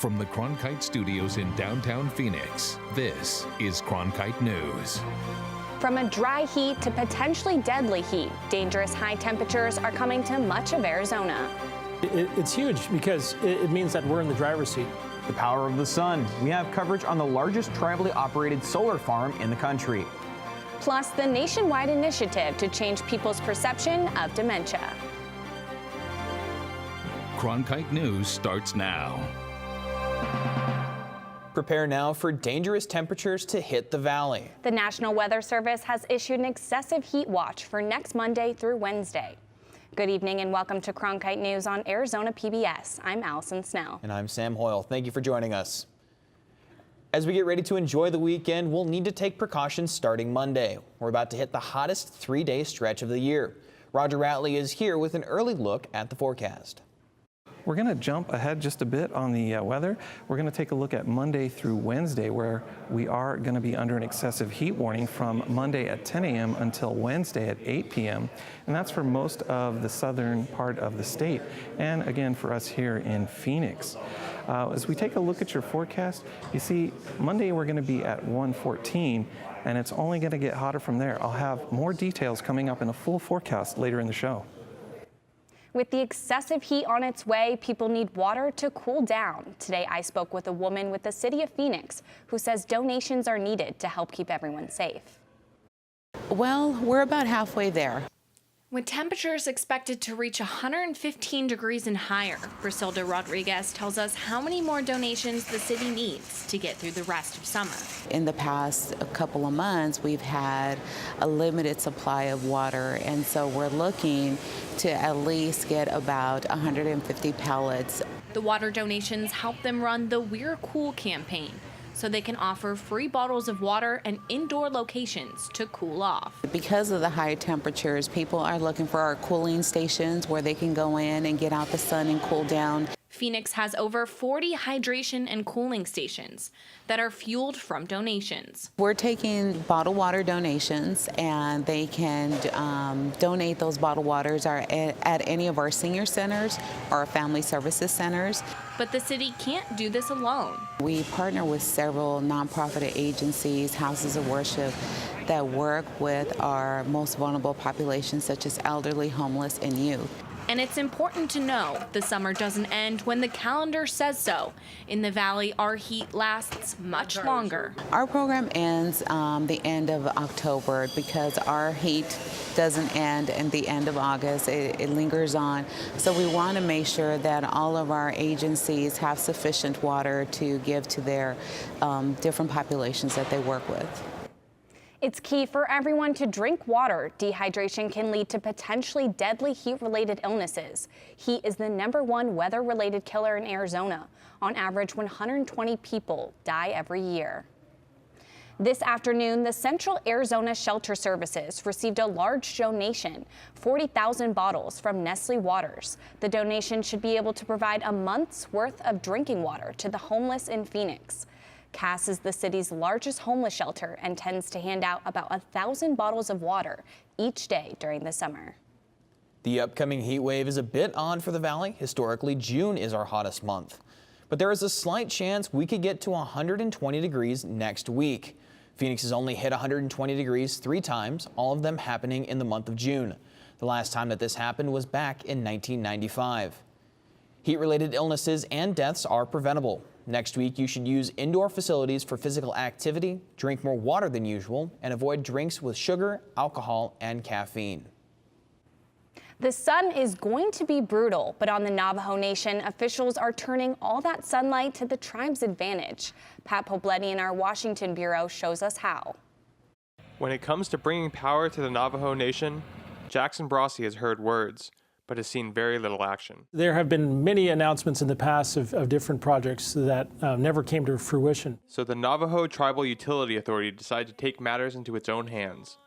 From the Cronkite studios in downtown Phoenix, this is Cronkite News. From a dry heat to potentially deadly heat, dangerous high temperatures are coming to much of Arizona. It's huge because it means that we're in the driver's seat. The power of the sun. We have coverage on the largest tribally operated solar farm in the country. Plus, the nationwide initiative to change people's perception of dementia. Cronkite News starts now. Prepare now for dangerous temperatures to hit the valley. The National Weather Service has issued an excessive heat watch for next Monday through Wednesday. Good evening and welcome to Cronkite News on Arizona PBS. I'm Allison Snell. And I'm Sam Hoyle. Thank you for joining us. As we get ready to enjoy the weekend, we'll need to take precautions starting Monday. We're about to hit the hottest three-day stretch of the year. Roger Ratley is here with an early look at the forecast. We're going to jump ahead just a bit on the weather. We're going to take a look at Monday through Wednesday, where we are going to be under an excessive heat warning from Monday at 10 a.m. until Wednesday at 8 p.m. And that's for most of the southern part of the state, and again for us here in Phoenix. As we take a look at your forecast, you see Monday we're going to be at 114, and it's only going to get hotter from there. I'll have more details coming up in a full forecast later in the show. With the excessive heat on its way, people need water to cool down. Today, I spoke with a woman with the city of Phoenix who says donations are needed to help keep everyone safe. Well, we're about halfway there. With temperatures expected to reach 115 degrees and higher, Griselda Rodriguez tells us how many more donations the city needs to get through the rest of summer. In the past couple of months, we've had a limited supply of water, and so we're looking to at least get about 150 pallets. The water donations help them run the We're Cool campaign, so they can offer free bottles of water and indoor locations to cool off. Because of the high temperatures, people are looking for our cooling stations where they can go in and get out the sun and cool down. Phoenix has over 40 hydration and cooling stations that are fueled from donations. We're taking bottled water donations, and they can donate those bottled waters at any of our senior centers or family services centers. But the city can't do this alone. We partner with several nonprofit agencies, houses of worship, that work with our most vulnerable populations, such as elderly, homeless, and youth. And it's important to know the summer doesn't end when the calendar says so. In the valley, our heat lasts much longer. Our program ends the end of October because our heat doesn't end at the end of August. It lingers on. So we want to make sure that all of our agencies have sufficient water to give to their different populations that they work with. It's key for everyone to drink water. Dehydration can lead to potentially deadly heat-related illnesses. Heat is the #1 weather-related killer in Arizona. On average, 120 people die every year. This afternoon, the Central Arizona Shelter Services received a large donation, 40,000 bottles from Nestle Waters. The donation should be able to provide a month's worth of drinking water to the homeless in Phoenix. Cass is the city's largest homeless shelter and tends to hand out about 1,000 bottles of water each day during the summer. The upcoming heat wave is a bit odd for the valley. Historically, June is our hottest month. But there is a slight chance we could get to 120 degrees next week. Phoenix has only hit 120 degrees 3 times, all of them happening in the month of June. The last time that this happened was back in 1995. Heat-related illnesses and deaths are preventable. Next week, you should use indoor facilities for physical activity, drink more water than usual, and avoid drinks with sugar, alcohol, and caffeine. The sun is going to be brutal, but on the Navajo Nation, officials are turning all that sunlight to the tribe's advantage. Pat Pobletti in our Washington bureau shows us how. When it comes to bringing power to the Navajo Nation, Jackson Brossi has heard words, but has seen very little action. There have been many announcements in the past of different projects that never came to fruition. So the Navajo Tribal Utility Authority decided to take matters into its own hands.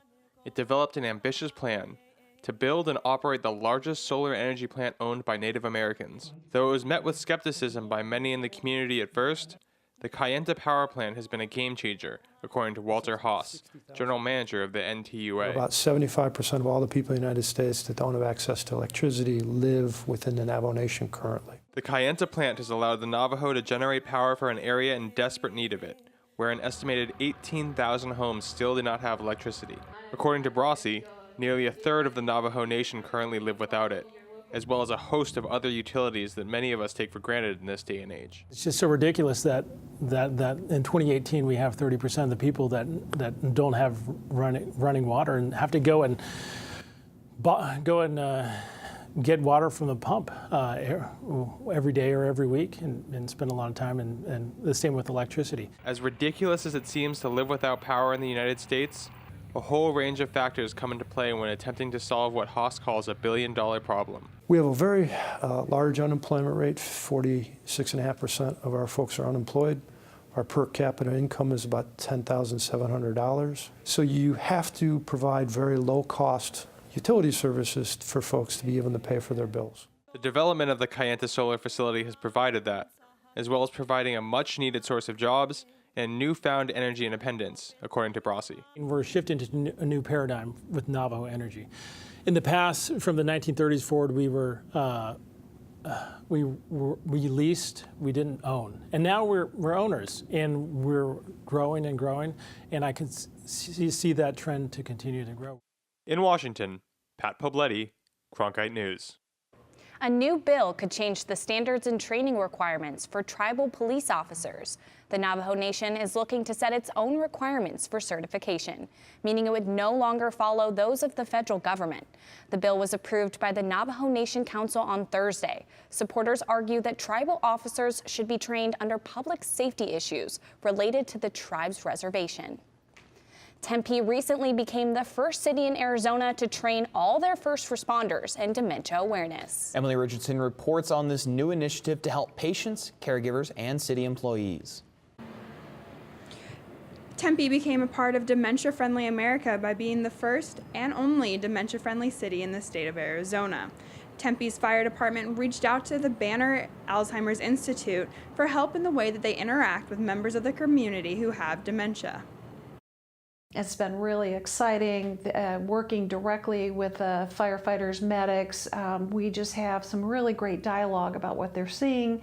It developed an ambitious plan to build and operate the largest solar energy plant owned by Native Americans. Though it was met with skepticism by many in the community at first, The Kayenta power plant has been a game changer, according to Walter Haas, general manager of the NTUA. About 75% of all the people in the United States that don't have access to electricity live within the Navajo Nation currently. The Kayenta plant has allowed the Navajo to generate power for an area in desperate need of it, where an estimated 18,000 homes still do not have electricity. According to Brossi, nearly a third of the Navajo Nation currently live without it, as well as a host of other utilities that many of us take for granted in this day and age. It's just so ridiculous that in 2018 we have 30% of the people that don't have running water and have to go and get water from the pump every day or every week and spend a lot of time, and the same with electricity. As ridiculous as it seems to live without power in the United States, a whole range of factors come into play when attempting to solve what Haas calls a billion-dollar problem. We have a very large unemployment rate. 46.5% of our folks are unemployed. Our per capita income is about $10,700. So you have to provide very low-cost utility services for folks to be able to pay for their bills. The development of the Kayenta solar facility has provided that, as well as providing a much-needed source of jobs and newfound energy independence, according to Brossi. We're shifting to a new paradigm with Navajo energy. In the past, from the 1930s forward, we leased, we didn't own, and now we're owners, and we're growing and growing, and I can see that trend to continue to grow. In Washington, Pat Pobletti, Cronkite News. A new bill could change the standards and training requirements for tribal police officers. The Navajo Nation is looking to set its own requirements for certification, meaning it would no longer follow those of the federal government. The bill was approved by the Navajo Nation Council on Thursday. Supporters argue that tribal officers should be trained under public safety issues related to the tribe's reservation. Tempe recently became the first city in Arizona to train all their first responders in dementia awareness. Emily Richardson reports on this new initiative to help patients, caregivers, and city employees. Tempe became a part of Dementia Friendly America by being the first and only dementia-friendly city in the state of Arizona. Tempe's fire department reached out to the Banner Alzheimer's Institute for help in the way that they interact with members of the community who have dementia. It's been really exciting working directly with firefighters, medics. We just have some really great dialogue about what they're seeing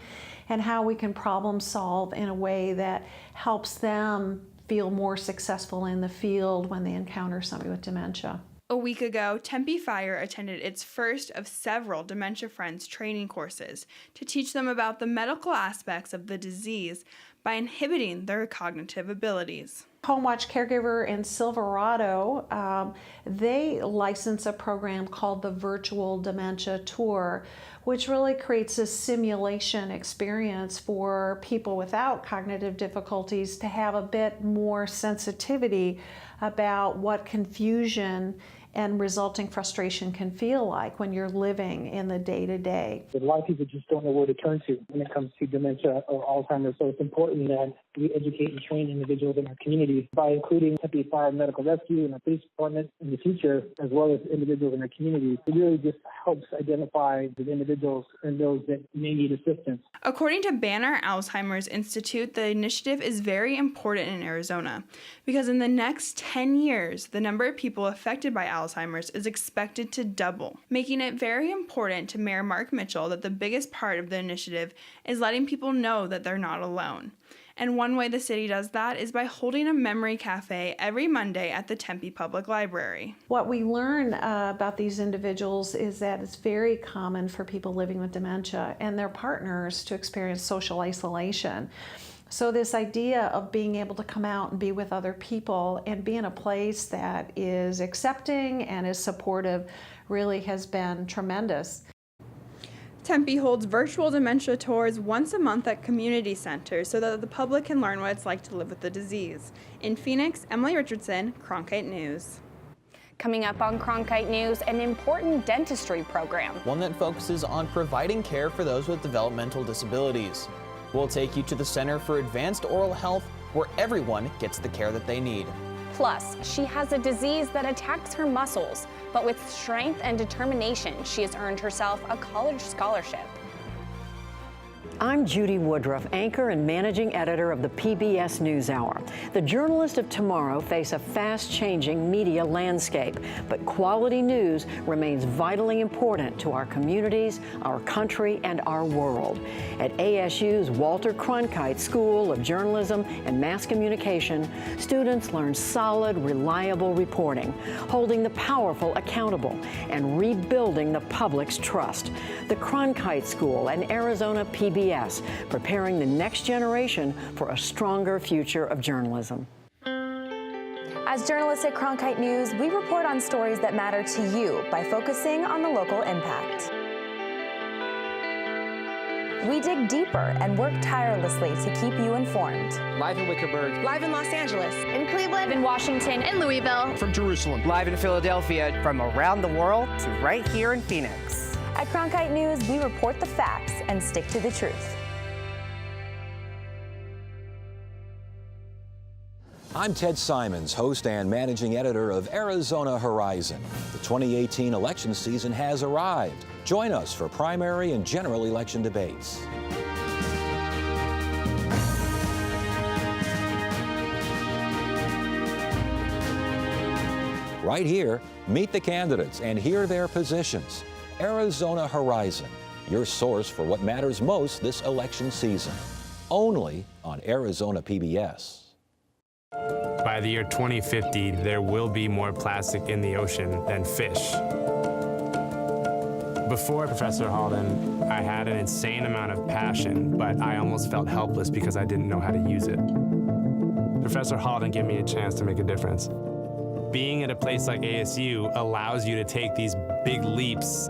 and how we can problem solve in a way that helps them feel more successful in the field when they encounter somebody with dementia. A week ago, Tempe Fire attended its first of several Dementia Friends training courses to teach them about the medical aspects of the disease by inhibiting their cognitive abilities. Home Watch Caregiver in Silverado, they license a program called the Virtual Dementia Tour, which really creates a simulation experience for people without cognitive difficulties to have a bit more sensitivity about what confusion and resulting frustration can feel like when you're living in the day-to-day. A lot of people just don't know where to turn to when it comes to dementia or Alzheimer's, so it's important that we educate and train individuals in our communities by including Tempe Fire Medical Rescue and the police department in the future, as well as individuals in our communities. It really just helps identify the individuals and those that may need assistance. According to Banner Alzheimer's Institute, the initiative is very important in Arizona because in the next 10 years, the number of people affected by Alzheimer's is expected to double, making it very important to Mayor Mark Mitchell that the biggest part of the initiative is letting people know that they're not alone. And one way the city does that is by holding a memory cafe every Monday at the Tempe Public Library. What we learn about these individuals is that it's very common for people living with dementia and their partners to experience social isolation. So this idea of being able to come out and be with other people and be in a place that is accepting and is supportive really has been tremendous. Tempe holds virtual dementia tours once a month at community centers so that the public can learn what it's like to live with the disease. In Phoenix, Emily Richardson, Cronkite News. Coming up on Cronkite News, an important dentistry program. One that focuses on providing care for those with developmental disabilities. We'll take you to the Center for Advanced Oral Health, where everyone gets the care that they need. Plus, she has a disease that attacks her muscles, but with strength and determination, she has earned herself a college scholarship. I'm Judy Woodruff, anchor and managing editor of the PBS NewsHour. The journalists of tomorrow face a fast-changing media landscape, but quality news remains vitally important to our communities, our country, and our world. At ASU's Walter Cronkite School of Journalism and Mass Communication, students learn solid, reliable reporting, holding the powerful accountable, and rebuilding the public's trust. The Cronkite School and Arizona PBS, preparing the next generation for a stronger future of journalism. As journalists at Cronkite News, we report on stories that matter to you by focusing on the local impact. We dig deeper and work tirelessly to keep you informed. Live in Wickerburg. Live in Los Angeles. In Cleveland. In Washington. In Louisville. From Jerusalem. Live in Philadelphia. From around the world to right here in Phoenix. At Cronkite News, we report the facts and stick to the truth. I'm Ted Simons, host and managing editor of Arizona Horizon. The 2018 election season has arrived. Join us for primary and general election debates. Right here, meet the candidates and hear their positions. Arizona Horizon, your source for what matters most this election season. Only on Arizona PBS. By the year 2050, there will be more plastic in the ocean than fish. Before Professor Halden, I had an insane amount of passion, but I almost felt helpless because I didn't know how to use it. Professor Halden gave me a chance to make a difference. Being at a place like ASU allows you to take these big leaps.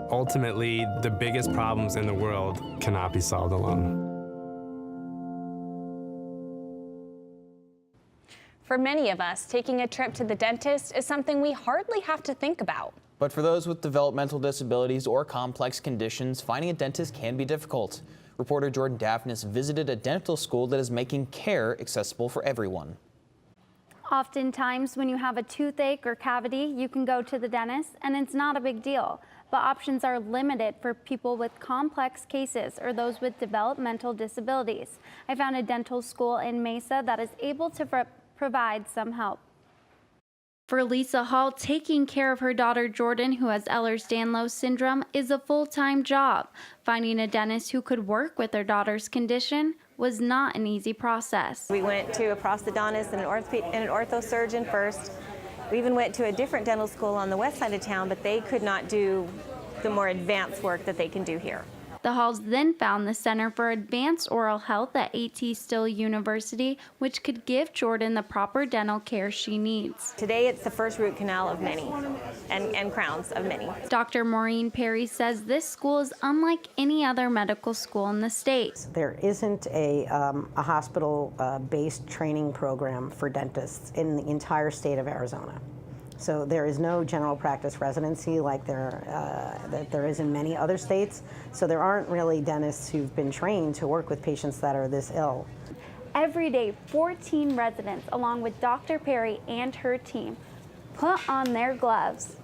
Ultimately, the biggest problems in the world cannot be solved alone. For many of us, taking a trip to the dentist is something we hardly have to think about. But for those with developmental disabilities or complex conditions, finding a dentist can be difficult. Reporter Jordan Daphnis visited a dental school that is making care accessible for everyone. Oftentimes, when you have a toothache or cavity, you can go to the dentist and it's not a big deal. But options are limited for people with complex cases or those with developmental disabilities. I found a dental school in Mesa that is able to provide some help. For Lisa Hall, taking care of her daughter Jordan, who has Ehlers-Danlos syndrome, is a full-time job. Finding a dentist who could work with her daughter's condition was not an easy process. We went to a prosthodontist and an orthosurgeon first. We even went to a different dental school on the west side of town, but they could not do the more advanced work that they can do here. The Halls then found the Center for Advanced Oral Health at A.T. Still University, which could give Jordan the proper dental care she needs. Today it's the first root canal of many, and crowns of many. Dr. Maureen Perry says this school is unlike any other medical school in the state. There isn't a hospital-based training program for dentists in the entire state of Arizona. So there is no general practice residency like there is in many other states. So there aren't really dentists who've been trained to work with patients that are this ill. Every day, 14 residents, along with Dr. Perry and her team, put on their gloves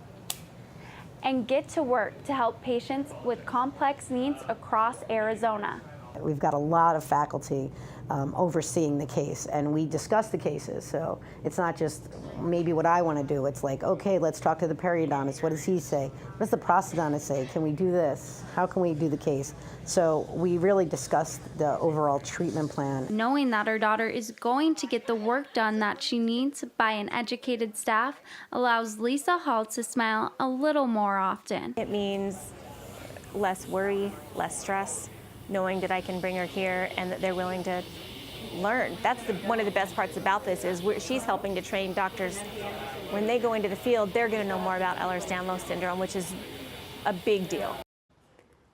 and get to work to help patients with complex needs across Arizona. We've got a lot of faculty overseeing the case, and we discuss the cases. So it's not just maybe what I want to do. It's like, okay, let's talk to the periodontist. What does he say? What does the prosthodontist say? Can we do this? How can we do the case? So we really discussed the overall treatment plan. Knowing that her daughter is going to get the work done that she needs by an educated staff allows Lisa Hall to smile a little more often. It means less worry, less stress, knowing that I can bring her here and that they're willing to learn. That's one of the best parts about this is she's helping to train doctors. When they go into the field, they're going to know more about Ehlers-Danlos syndrome, which is a big deal.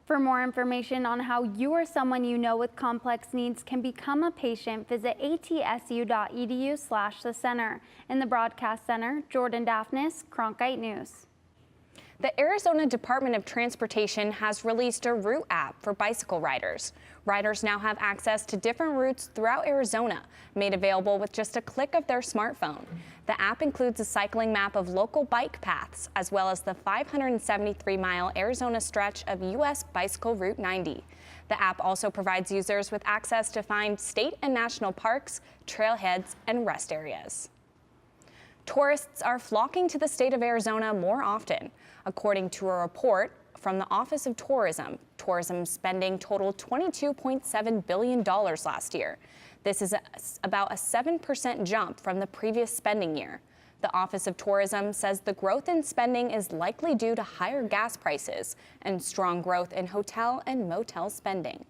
For more information on how you or someone you know with complex needs can become a patient, visit atsu.edu/the center. In the Broadcast Center, Jordan Daphnis, Cronkite News. The Arizona Department of Transportation has released a route app for bicycle riders. Riders now have access to different routes throughout Arizona, made available with just a click of their smartphone. The app includes a cycling map of local bike paths, as well as the 573-mile Arizona stretch of U.S. Bicycle Route 90. The app also provides users with access to find state and national parks, trailheads, and rest areas. Tourists are flocking to the state of Arizona more often. According to a report from the Office of Tourism, tourism spending totaled $22.7 billion last year. This is about a 7% jump from the previous spending year. The Office of Tourism says the growth in spending is likely due to higher gas prices and strong growth in hotel and motel spending.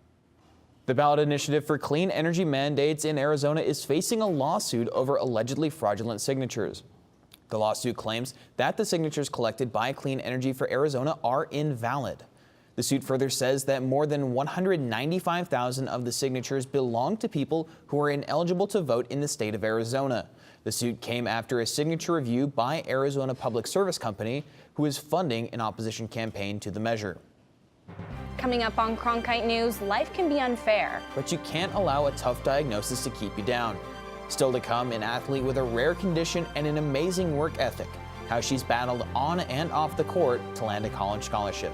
The ballot initiative for clean energy mandates in Arizona is facing a lawsuit over allegedly fraudulent signatures. The lawsuit claims that the signatures collected by Clean Energy for Arizona are invalid. The suit further says that more than 195,000 of the signatures belong to people who are ineligible to vote in the state of Arizona. The suit came after a signature review by Arizona Public Service Company, who is funding an opposition campaign to the measure. Coming up on Cronkite News, life can be unfair. But you can't allow a tough diagnosis to keep you down. Still to come, an athlete with a rare condition and an amazing work ethic. How she's battled on and off the court to land a college scholarship.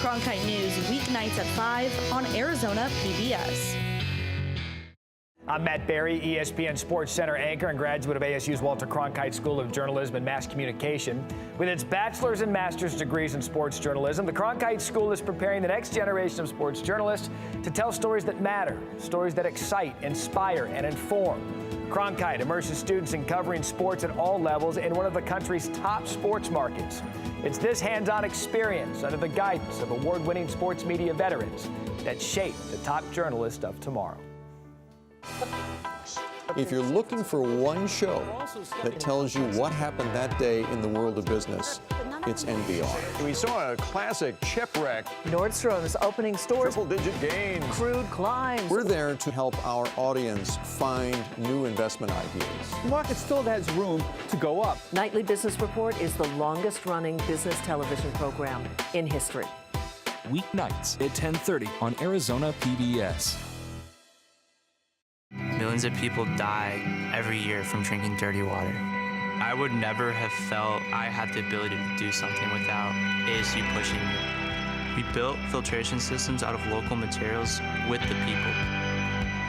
Cronkite News, weeknights at 5 on Arizona PBS. I'm Matt Berry, ESPN Sports Center anchor and graduate of ASU's Walter Cronkite School of Journalism and Mass Communication. With its bachelor's and master's degrees in sports journalism, the Cronkite School is preparing the next generation of sports journalists to tell stories that matter, stories that excite, inspire, and inform. Cronkite immerses students in covering sports at all levels in one of the country's top sports markets. It's this hands-on experience under the guidance of award-winning sports media veterans that shape the top journalists of tomorrow. If you're looking for one show that tells you what happened that day in the world of business, it's NBR. We saw a classic shipwreck. Nordstrom's opening stores. Triple-digit gains. Crude climbs. We're there to help our audience find new investment ideas. The market still has room to go up. Nightly Business Report is the longest-running business television program in history. Weeknights at 10:30 on Arizona PBS. Millions of people die every year from drinking dirty water. I would never have felt I had the ability to do something without ASU pushing me. We built filtration systems out of local materials with the people.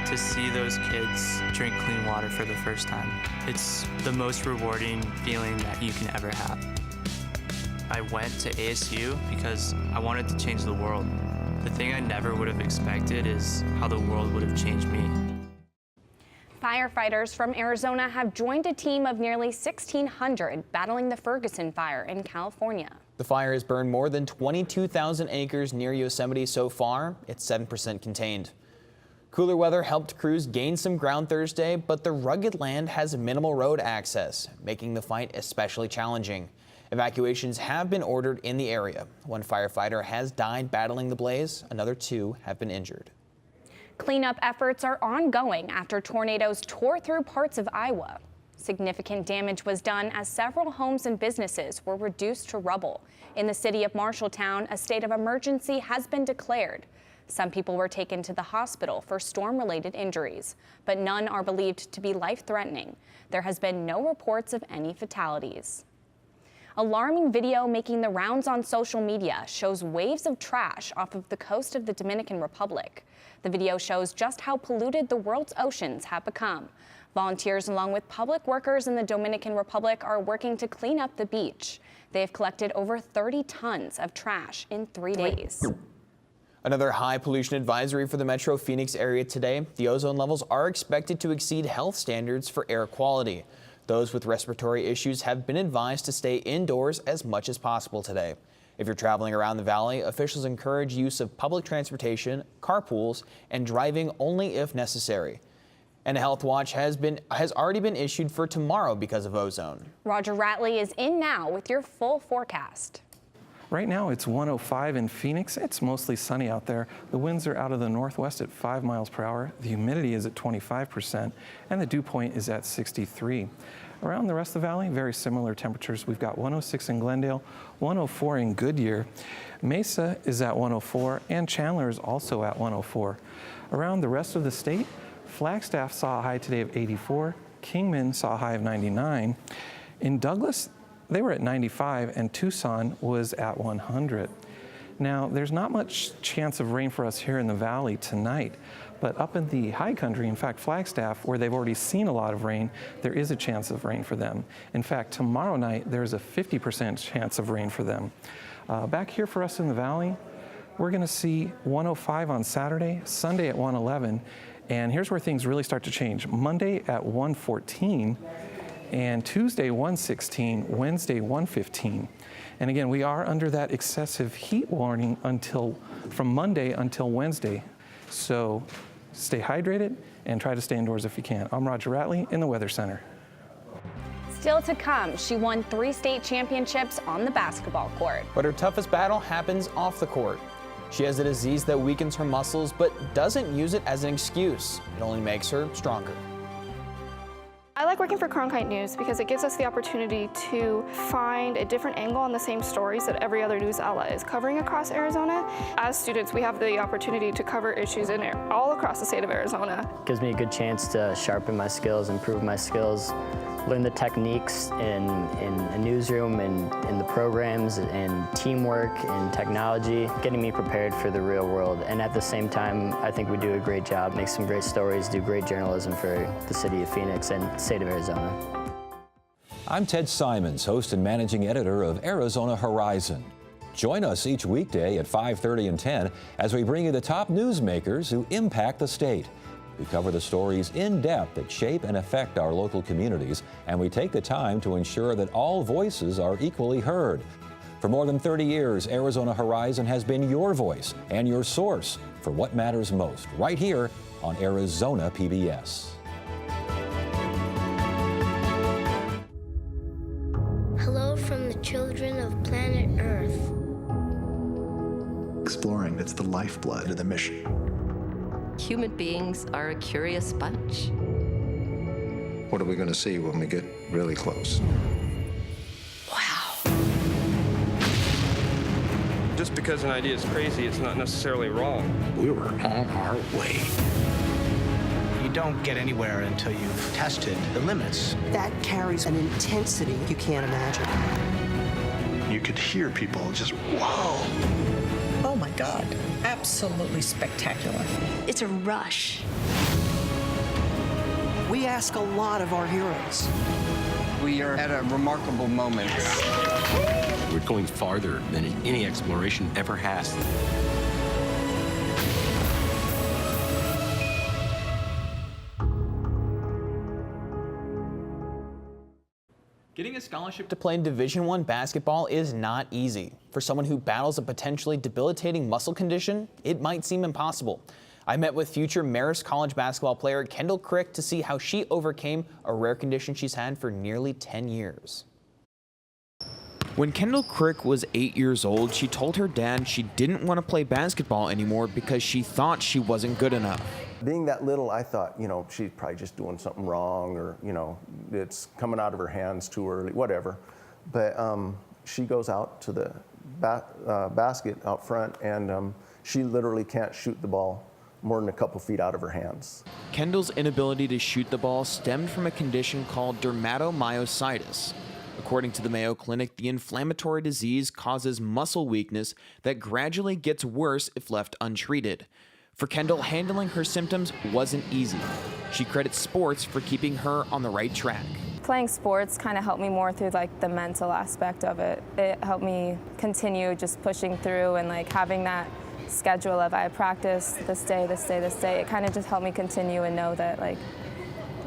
To see those kids drink clean water for the first time, it's the most rewarding feeling that you can ever have. I went to ASU because I wanted to change the world. The thing I never would have expected is how the world would have changed me. Firefighters from Arizona have joined a team of nearly 1,600 battling the Ferguson fire in California. The fire has burned more than 22,000 acres near Yosemite so far. It's 7% contained. Cooler weather helped crews gain some ground Thursday, but the rugged land has minimal road access, making the fight especially challenging. Evacuations have been ordered in the area. One firefighter has died battling the blaze. Another 2 have been injured. Cleanup efforts are ongoing after tornadoes tore through parts of Iowa. Significant damage was done as several homes and businesses were reduced to rubble. In the city of Marshalltown, a state of emergency has been declared. Some people were taken to the hospital for storm-related injuries, but none are believed to be life-threatening. There has been no reports of any fatalities. Alarming video making the rounds on social media shows waves of trash off of the coast of the Dominican Republic. The video shows just how polluted the world's oceans have become. Volunteers along with public workers in the Dominican Republic are working to clean up the beach. They have collected over 30 tons of trash in 3 days. Another high pollution advisory for the Metro Phoenix area today. The ozone levels are expected to exceed health standards for air quality. Those with respiratory issues have been advised to stay indoors as much as possible today. If you're traveling around the valley, officials encourage use of public transportation, carpools, and driving only if necessary. And a health watch has already been issued for tomorrow because of ozone. Roger Ratley is in now with your full forecast. Right now it's 105 in Phoenix. It's mostly sunny out there. The winds are out of the northwest at 5 miles per hour. The humidity is at 25%, and the dew point is at 63. Around the rest of the valley, very similar temperatures. We've got 106 in Glendale, 104 in Goodyear. Mesa is at 104, and Chandler is also at 104. Around the rest of the state, Flagstaff saw a high today of 84. Kingman saw a high of 99. In Douglas, they were at 95, and Tucson was at 100. Now, there's not much chance of rain for us here in the valley tonight, but up in the high country, in fact, Flagstaff, where they've already seen a lot of rain, there is a chance of rain for them. In fact, tomorrow night, there's a 50% chance of rain for them. Back here for us in the valley, we're going to see 105 on Saturday, Sunday at 111, and here's where things really start to change. Monday at 114, and Tuesday 116, Wednesday 115. And again, we are under that excessive heat warning from Monday until Wednesday. So stay hydrated and try to stay indoors if you can. I'm Roger Ratley in the Weather Center. Still to come, she won 3 state championships on the basketball court. But her toughest battle happens off the court. She has a disease that weakens her muscles, but doesn't use it as an excuse. It only makes her stronger. I like working for Cronkite News because it gives us the opportunity to find a different angle on the same stories that every other news outlet is covering across Arizona. As students, we have the opportunity to cover issues all across the state of Arizona. It gives me a good chance to sharpen my skills, improve my skills, learn the techniques in a newsroom and in the programs and teamwork and technology, getting me prepared for the real world. And at the same time, I think we do a great job, make some great stories, do great journalism for the city of Phoenix and the state of Arizona. I'm Ted Simons, host and managing editor of Arizona Horizon. Join us each weekday at 5:30 and 10 as we bring you the top newsmakers who impact the state. We cover the stories in depth that shape and affect our local communities, and we take the time to ensure that all voices are equally heard. For more than 30 years, Arizona Horizon has been your voice and your source for what matters most, right here on Arizona PBS. Hello from the children of planet Earth. Exploring, it's the lifeblood of the mission. Human beings are a curious bunch. What are we going to see when we get really close? Just because an idea is crazy, it's not necessarily wrong. We were on our way. You don't get anywhere until you've tested the limits. That carries an intensity you can't imagine. You could hear people just, whoa. Oh my God, absolutely spectacular. It's a rush. We ask a lot of our heroes. We are at a remarkable moment. We're going farther than any exploration ever has. Getting a scholarship to play in Division I basketball is not easy. For someone who battles a potentially debilitating muscle condition, it might seem impossible. I met with future Marist College basketball player Kendall Crick to see how she overcame a rare condition she's had for nearly 10 years. When Kendall Crick was 8 years old, she told her dad she didn't want to play basketball anymore because she thought she wasn't good enough. Being that little, I thought, she's probably just doing something wrong, or, it's coming out of her hands too early, whatever. But she goes out to the basket out front, and she literally can't shoot the ball more than a couple feet out of her hands. Kendall's inability to shoot the ball stemmed from a condition called dermatomyositis. According to the Mayo Clinic, the inflammatory disease causes muscle weakness that gradually gets worse if left untreated. For Kendall, handling her symptoms wasn't easy. She credits sports for keeping her on the right track. Playing sports kind of helped me more through the mental aspect of it. It helped me continue just pushing through and having that schedule of I practice this day, this day, this day. It kind of just helped me continue and know that I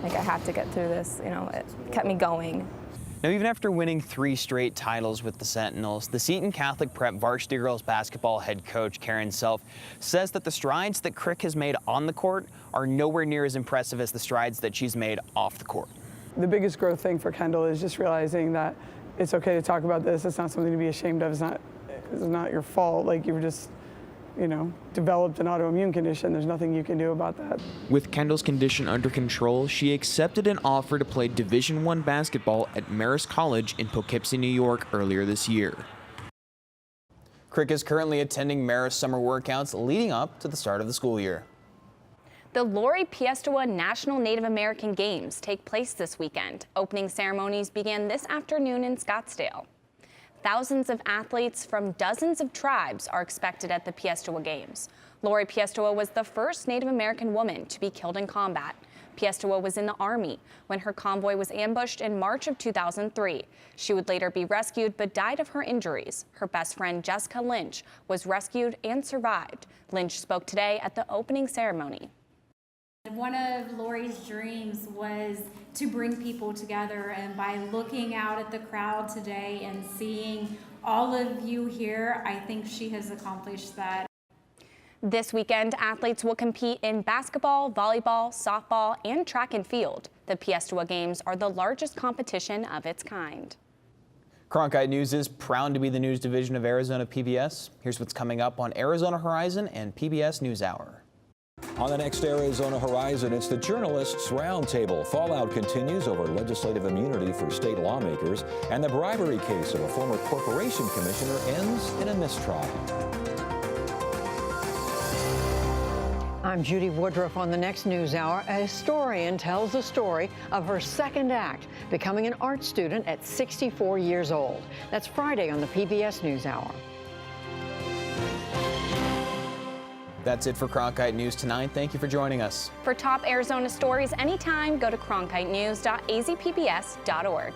have to get through this. It kept me going. Now, even after winning 3 straight titles with the Sentinels, the Seton Catholic Prep varsity girls basketball head coach Karen Self says that the strides that Crick has made on the court are nowhere near as impressive as the strides that she's made off the court. The biggest growth thing for Kendall is just realizing that it's okay to talk about this. It's not something to be ashamed of. It's not it's not your fault. Like you were just, developed an autoimmune condition. There's nothing you can do about that. With Kendall's condition under control, she accepted an offer to play Division I basketball at Marist College in Poughkeepsie, New York earlier this year. Crick is currently attending Marist summer workouts leading up to the start of the school year. The Lori Piestewa National Native American Games take place this weekend. Opening ceremonies began this afternoon in Scottsdale. Thousands of athletes from dozens of tribes are expected at the Piestewa Games. Lori Piestewa was the first Native American woman to be killed in combat. Piestewa was in the Army when her convoy was ambushed in March of 2003. She would later be rescued but died of her injuries. Her best friend, Jessica Lynch, was rescued and survived. Lynch spoke today at the opening ceremony. One of Lori's dreams was to bring people together, and by looking out at the crowd today and seeing all of you here, I think she has accomplished that. This weekend, athletes will compete in basketball, volleyball, softball, and track and field. The Piestewa Games are the largest competition of its kind. Cronkite News is proud to be the news division of Arizona PBS. Here's what's coming up on Arizona Horizon and PBS NewsHour. On the next Arizona Horizon, it's the Journalists Roundtable. Fallout continues over legislative immunity for state lawmakers, and the bribery case of a former corporation commissioner ends in a mistrial. I'm Judy Woodruff on the next NewsHour. A historian tells the story of her second act, becoming an art student at 64 years old. That's Friday on the PBS NewsHour. That's it for Cronkite News tonight. Thank you for joining us. For top Arizona stories anytime, go to cronkitenews.azpbs.org.